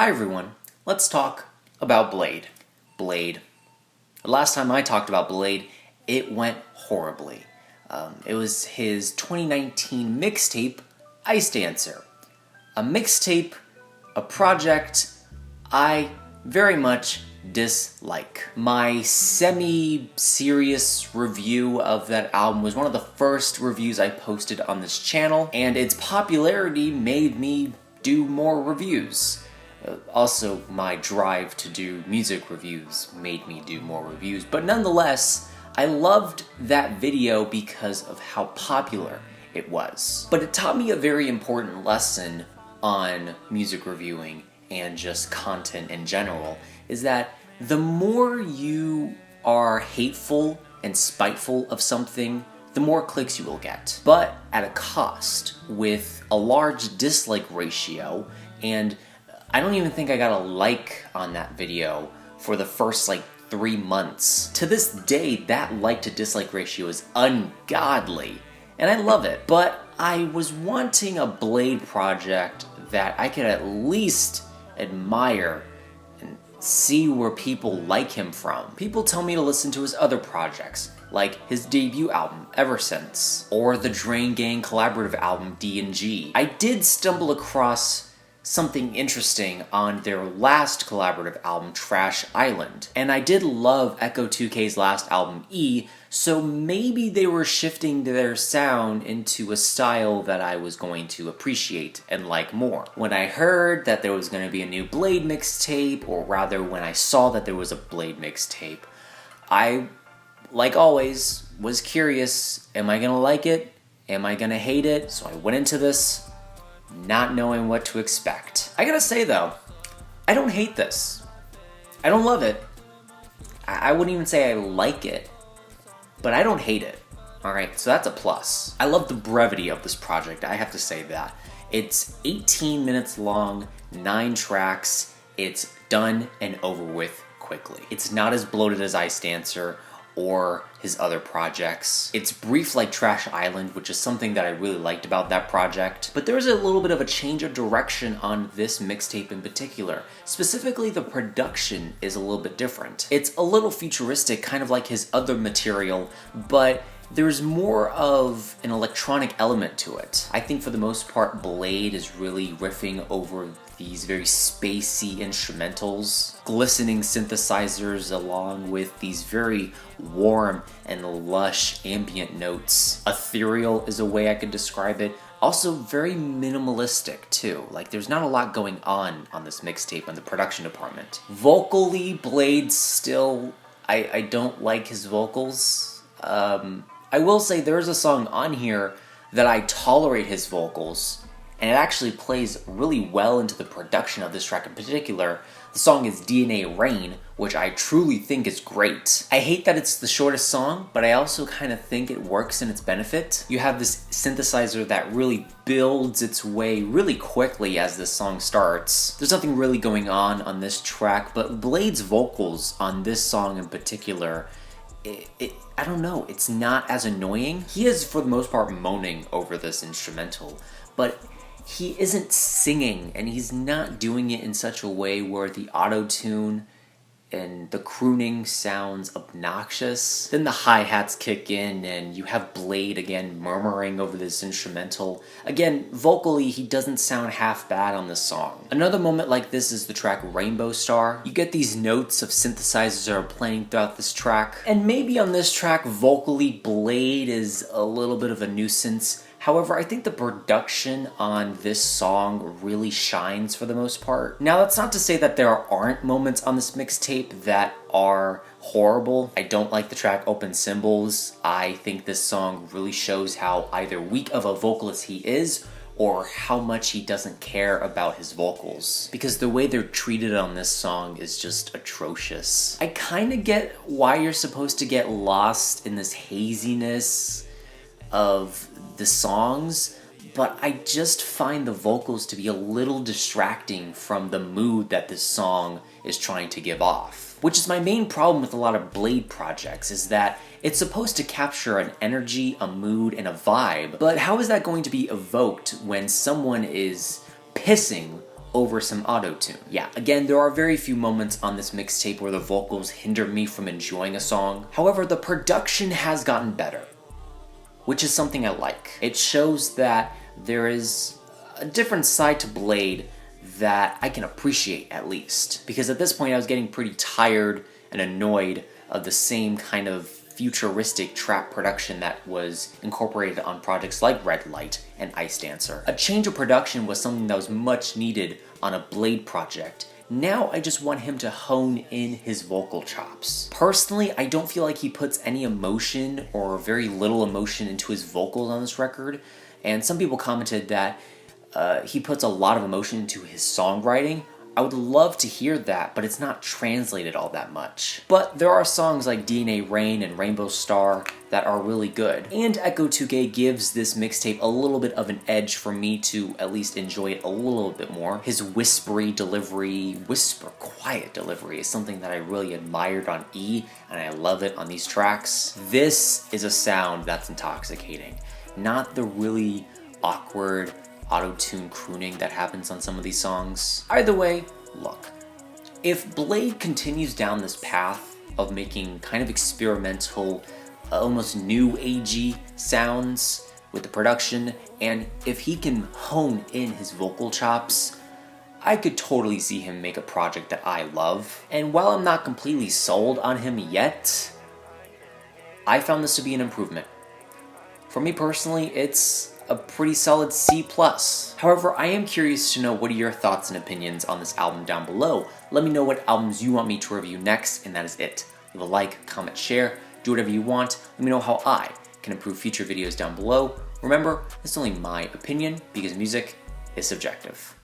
Hi everyone, let's talk about Bladee. Bladee. The last time I talked about Bladee, it went horribly. It was his 2019 mixtape, Ice Dancer. A mixtape, a project I very much dislike. My semi-serious review of that album was one of the first reviews I posted on this channel, and its popularity made me do more reviews. Also, my drive to do music reviews made me do more reviews, but nonetheless, I loved that video because of how popular it was. But it taught me a very important lesson on music reviewing and just content in general, is that the more you are hateful and spiteful of something, the more clicks you will get. But at a cost, with a large dislike ratio, and I don't even think I got a like on that video for the first 3 months. To this day, that like to dislike ratio is ungodly, and I love it. But I was wanting a Bladee project that I could at least admire and see where people like him from. People tell me to listen to his other projects, like his debut album, Ever Since, or the Drain Gang collaborative album, D&G. I did stumble across something interesting on their last collaborative album, Trash Island. And I did love Echo 2K's last album, E, so maybe they were shifting their sound into a style that I was going to appreciate and like more. When I heard that there was going to be a new Bladee mixtape, or rather when I saw that there was a Bladee mixtape, I, like always, was curious, am I going to like it? Am I going to hate it? So I went into this not knowing what to expect. I gotta say though, I don't hate this. I don't love it. I wouldn't even say I like it, but I don't hate it. Alright, so that's a plus. I love the brevity of this project, I have to say that. It's 18 minutes long, 9 tracks, it's done and over with quickly. It's not as bloated as Ice Dancer or his other projects. It's brief like Trash Island, which is something that I really liked about that project. But there's a little bit of a change of direction on this mixtape in particular. Specifically, the production is a little bit different. It's a little futuristic, kind of like his other material, but there's more of an electronic element to it. I think for the most part, Bladee is really riffing over these very spacey instrumentals, glistening synthesizers along with these very warm and lush ambient notes. Ethereal is a way I could describe it. Also very minimalistic too. There's not a lot going on this mixtape in the production department. Vocally, Bladee still, I don't like his vocals. I will say there's a song on here that I tolerate his vocals, and it actually plays really well into the production of this track in particular. The song is DNA Rain, which I truly think is great. I hate that it's the shortest song, but I also kind of think it works in its benefit. You have this synthesizer that really builds its way really quickly as this song starts. There's nothing really going on this track, but Blade's vocals on this song in particular, I don't know, it's not as annoying. He is, for the most part, moaning over this instrumental, but he isn't singing, and he's not doing it in such a way where the auto-tune and the crooning sounds obnoxious. Then the hi-hats kick in, and you have Bladee again murmuring over this instrumental. Again, vocally, he doesn't sound half bad on this song. Another moment like this is the track Rainbow Star. You get these notes of synthesizers that are playing throughout this track, and maybe on this track, vocally, Bladee is a little bit of a nuisance. However, I think the production on this song really shines for the most part. Now, that's not to say that there aren't moments on this mixtape that are horrible. I don't like the track Open Symbols. I think this song really shows how either weak of a vocalist he is, or how much he doesn't care about his vocals. Because the way they're treated on this song is just atrocious. I kind of get why you're supposed to get lost in this haziness of the songs, but I just find the vocals to be a little distracting from the mood that this song is trying to give off. Which is my main problem with a lot of Bladee projects, is that it's supposed to capture an energy, a mood, and a vibe, but how is that going to be evoked when someone is pissing over some auto-tune. Yeah, again, there are very few moments on this mixtape where the vocals hinder me from enjoying a song. However, the production has gotten better, which is something I like. It shows that there is a different side to Bladee that I can appreciate, at least. Because at this point I was getting pretty tired and annoyed of the same kind of futuristic trap production that was incorporated on projects like Red Light and Ice Dancer. A change of production was something that was much needed on a Bladee project. Now I just want him to hone in his vocal chops. Personally, I don't feel like he puts any emotion or very little emotion into his vocals on this record, and some people commented that he puts a lot of emotion into his songwriting. I would love to hear that, but it's not translated all that much. But there are songs like DNA Rain and Rainbow Star that are really good. And Echo 2K gives this mixtape a little bit of an edge for me to at least enjoy it a little bit more. His quiet delivery is something that I really admired on E, and I love it on these tracks. This is a sound that's intoxicating, not the really awkward auto-tune crooning that happens on some of these songs. Either way, look, if Bladee continues down this path of making kind of experimental, almost new agey sounds with the production, and if he can hone in his vocal chops, I could totally see him make a project that I love. And while I'm not completely sold on him yet, I found this to be an improvement. For me personally, it's a pretty solid C+. However, I am curious to know what are your thoughts and opinions on this album down below. Let me know what albums you want me to review next, and that is it. Leave a like, comment, share, do whatever you want. Let me know how I can improve future videos down below. Remember, it's only my opinion because music is subjective.